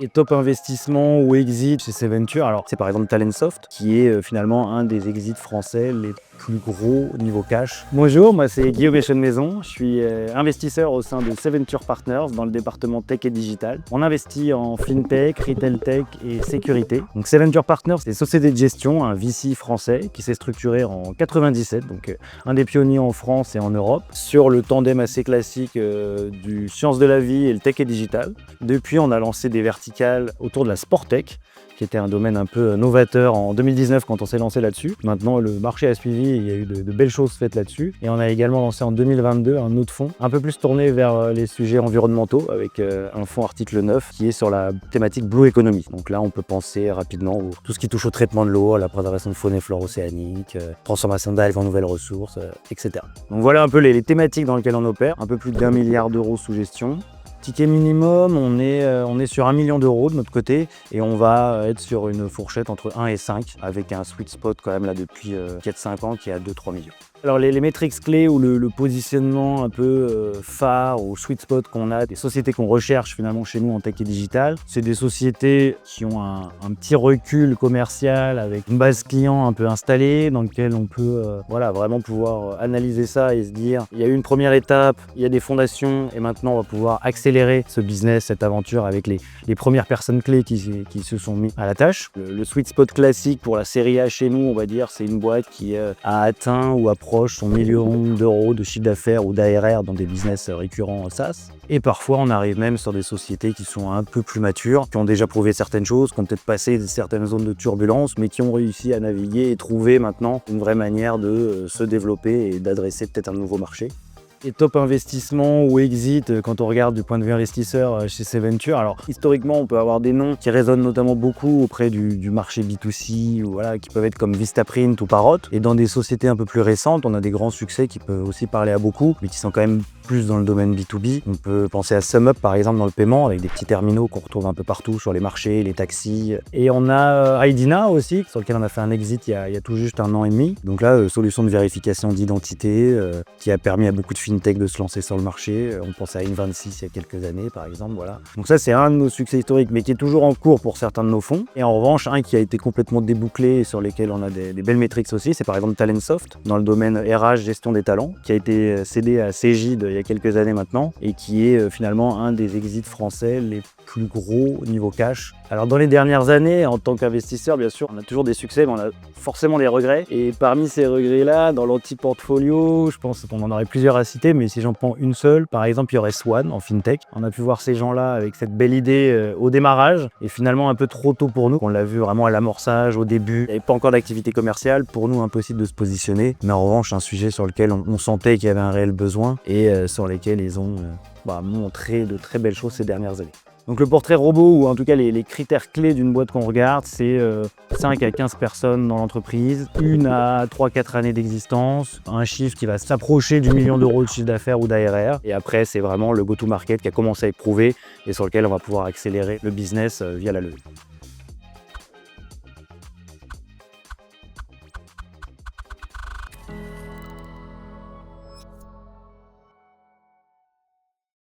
Et top investissement ou exit chez Seventure, alors c'est par exemple Talentsoft qui est finalement un des exits français les plus gros niveau cash. Bonjour, moi c'est Guillaume Echon-Maison, je suis investisseur au sein de Seventure Partners dans le département tech et digital. On investit en fintech, retail tech et sécurité. Donc Seventure Partners, c'est une société de gestion, un VC français qui s'est structuré en 97, donc un des pionniers en France et en Europe, sur le tandem assez classique du sciences de la vie et le tech et digital. Depuis, on a lancé des verticales autour de la sport tech, qui était un domaine un peu novateur en 2019 quand on s'est lancé là-dessus. Maintenant, le marché a suivi et il y a eu de belles choses faites là-dessus. Et on a également lancé en 2022 un autre fonds, un peu plus tourné vers les sujets environnementaux, avec un fonds article 9 qui est sur la thématique Blue Economy. Donc là, on peut penser rapidement à tout ce qui touche au traitement de l'eau, à la préservation de faune et flore océanique, transformation d'algues en nouvelles ressources, etc. Donc voilà un peu les thématiques dans lesquelles on opère. Un peu plus d'1 milliard d'euros sous gestion. Ticket minimum, on est sur 1 million d'euros de notre côté et on va être sur une fourchette entre 1 et 5 avec un sweet spot quand même là depuis 4-5 ans qui est à 2-3 millions. Alors les métriques clés ou le positionnement un peu phare ou sweet spot qu'on a, des sociétés qu'on recherche finalement chez nous en tech et digital, c'est des sociétés qui ont un petit recul commercial avec une base client un peu installée dans lequel on peut vraiment pouvoir analyser ça et se dire il y a eu une première étape, il y a des fondations et maintenant on va pouvoir accélérer ce business, cette aventure avec les premières personnes clés qui se sont mis à la tâche. Le sweet spot classique pour la série A chez nous, on va dire, c'est une boîte qui a atteint ou approche son million d'euros de chiffre d'affaires ou d'ARR dans des business récurrents SaaS. Et parfois, on arrive même sur des sociétés qui sont un peu plus matures, qui ont déjà prouvé certaines choses, qui ont peut-être passé certaines zones de turbulence, mais qui ont réussi à naviguer et trouver maintenant une vraie manière de se développer et d'adresser peut-être un nouveau marché. Et top investissement ou exit quand on regarde du point de vue investisseur chez Seventure. Alors historiquement, on peut avoir des noms qui résonnent notamment beaucoup auprès du marché B2C ou qui peuvent être comme Vistaprint ou Parrot. Et dans des sociétés un peu plus récentes, on a des grands succès qui peuvent aussi parler à beaucoup, mais qui sont quand même plus dans le domaine B2B. On peut penser à SumUp par exemple dans le paiement avec des petits terminaux qu'on retrouve un peu partout sur les marchés, les taxis. Et on a Idina aussi, sur lequel on a fait un exit il y a tout juste 1 an et demi. Donc là, solution de vérification d'identité qui a permis à beaucoup de fintech de se lancer sur le marché. On pense à N26 il y a quelques années par exemple. Voilà. Donc ça c'est un de nos succès historiques mais qui est toujours en cours pour certains de nos fonds. Et en revanche, un qui a été complètement débouclé et sur lesquels on a des belles métriques aussi, c'est par exemple Talentsoft dans le domaine RH, gestion des talents, qui a été cédé à Cegid il y a quelques années maintenant et qui est finalement un des exits français les plus gros niveau cash. Alors dans les dernières années, en tant qu'investisseur, bien sûr, on a toujours des succès, mais on a forcément des regrets. Et parmi ces regrets-là, dans l'anti-portfolio, je pense qu'on en aurait plusieurs à citer, mais si j'en prends une seule, par exemple, il y aurait Swan en fintech. On a pu voir ces gens-là avec cette belle idée au démarrage, et finalement un peu trop tôt pour nous. On l'a vu vraiment à l'amorçage, au début. Il n'y avait pas encore d'activité commerciale, pour nous impossible de se positionner. Mais en revanche, un sujet sur lequel on sentait qu'il y avait un réel besoin et sur lesquels ils ont montré de très belles choses ces dernières années. Donc le portrait robot, ou en tout cas les critères clés d'une boîte qu'on regarde, c'est 5 à 15 personnes dans l'entreprise, 1 à 3-4 années d'existence, un chiffre qui va s'approcher du million d'euros de chiffre d'affaires ou d'ARR. Et après, c'est vraiment le go-to-market qui a commencé à être prouvé et sur lequel on va pouvoir accélérer le business via la levée.